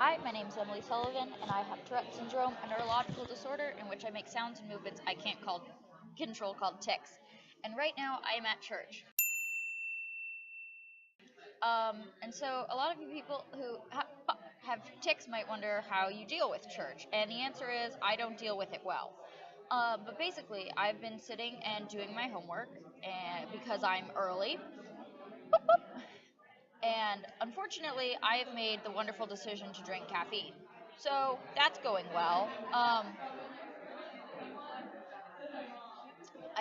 Hi, my name is Emily Sullivan, and I have Tourette syndrome, a neurological disorder in which I make sounds and movements I can't control called tics. And right now, I am at church. And so a lot of you people who have tics might wonder how you deal with church, and the answer is I don't deal with it well. But basically, I've been sitting and doing my homework, and because I'm early, and unfortunately, I have made the wonderful decision to drink caffeine. So that's going well. I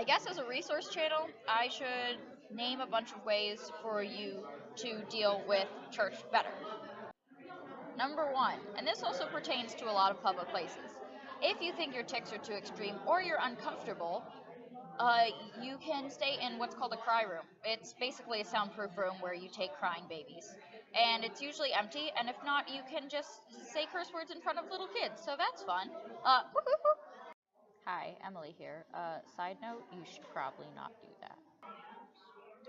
guess as a resource channel, I should name a bunch of ways for you to deal with church better. Number one, and this also pertains to a lot of public places. If you think your tics are too extreme or you're uncomfortable, uh, you can stay in what's called a cry room. It's basically a soundproof room where you take crying babies. And it's usually empty, and if not, you can just say curse words in front of little kids, so that's fun. Hi, Emily here. Side note, you should probably not do that.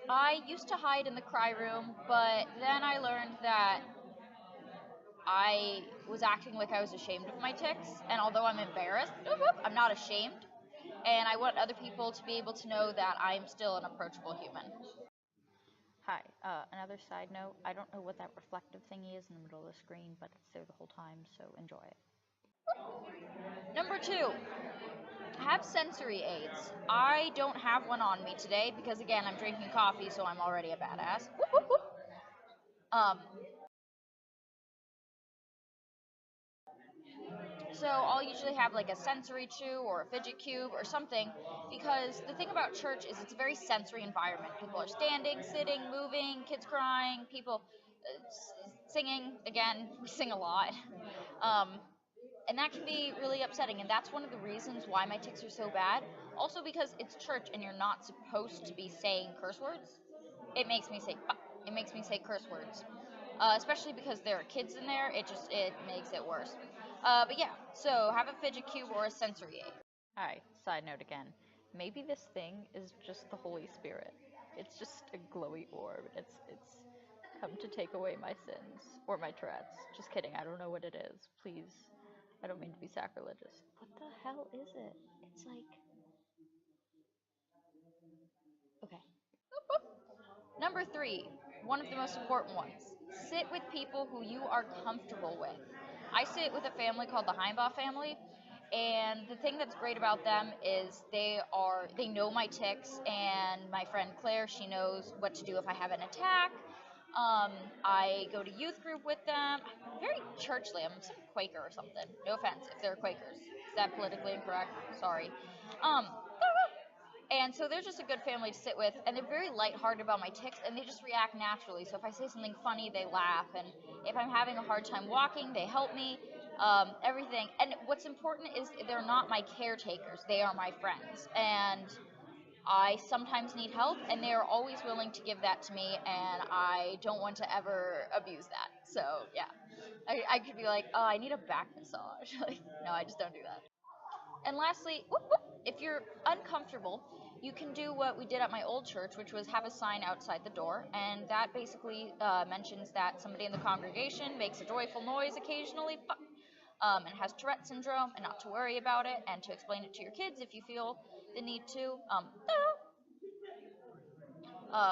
I used to hide in the cry room, but then I learned that I was acting like I was ashamed of my tics, and although I'm embarrassed, I'm not ashamed, and I want other people to be able to know that I'm still an approachable human. Hi, another side note, I don't know what that reflective thingy is in the middle of the screen, but it's there the whole time, so enjoy it. Number two, have sensory aids. I don't have one on me today because, again, I'm drinking coffee, so I'm already a badass. Um, So I'll usually have like a sensory chew or a fidget cube or something, because the thing about church is it's a very sensory environment. People are standing, sitting, moving, kids crying, people singing. Again, we sing a lot. Um, and that can be really upsetting, and that's one of the reasons why my tics are so bad. Also because it's church and you're not supposed to be saying curse words. It makes me say fuck. It makes me say curse words. Especially because there are kids in there, it makes it worse. But yeah, so have a fidget cube or a sensory aid. Hi, side note again. Maybe this thing is just the Holy Spirit. It's just a glowy orb. It's come to take away my sins or my Tourette's. Just kidding. I don't know what it is. Please, I don't mean to be sacrilegious. What the hell is it? It's like okay. Number three, one of the most important ones. Sit with people who you are comfortable with. I sit with a family called the Heimbaugh family, and the thing that's great about them is they know my tics, and my friend Claire, she knows what to do if I have an attack. I go to youth group with them. I'm very churchly. I'm some Quaker or something. No offense if they're Quakers. Is that politically incorrect? Sorry. Um, and so they're just a good family to sit with, and they're very lighthearted about my tics, and they just react naturally. So if I say something funny, they laugh, and if I'm having a hard time walking, they help me. Everything. And what's important is they're not my caretakers; they are my friends, and I sometimes need help, and they are always willing to give that to me, and I don't want to ever abuse that. So yeah, I could be like, oh, I need a back massage. Like, no, I just don't do that. And lastly, if you're uncomfortable, you can do what we did at my old church, which was have a sign outside the door, and that basically mentions that somebody in the congregation makes a joyful noise occasionally, and has Tourette syndrome, and not to worry about it, and to explain it to your kids if you feel the need to.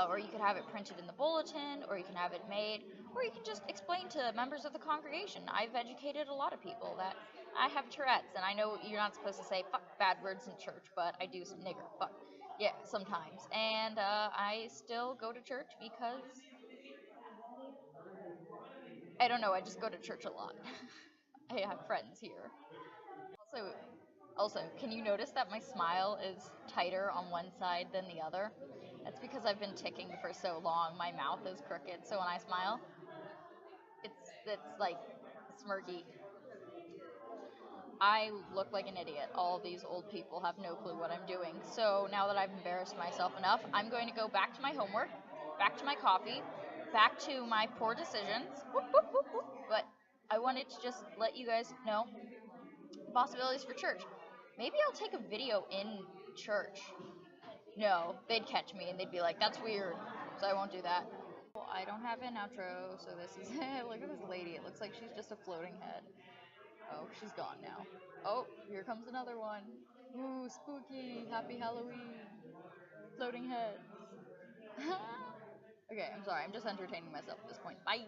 Or you could have it printed in the bulletin, or you can have it made, or you can just explain to members of the congregation. I've educated a lot of people that I have Tourette's, and I know you're not supposed to say fuck bad words in church, but I do some nigger fuck, yeah, sometimes. And I still go to church because, I don't know, I just go to church a lot. I have friends here. Also, can you notice that my smile is tighter on one side than the other? That's because I've been ticking for so long. My mouth is crooked, so when I smile, it's like smirky. I look like an idiot. All of these old people have no clue what I'm doing. So now that I've embarrassed myself enough, I'm going to go back to my homework, back to my coffee, back to my poor decisions. But I wanted to just let you guys know the possibilities for church. Maybe I'll take a video in church. No, they'd catch me and they'd be like, that's weird, so I won't do that. I don't have an outro, so this is it. Look at this lady. It looks like she's just a floating head. Oh, she's gone now. Oh, here comes another one. Ooh, spooky. Happy Halloween. Floating heads. Okay, I'm sorry. I'm just entertaining myself at this point. Bye.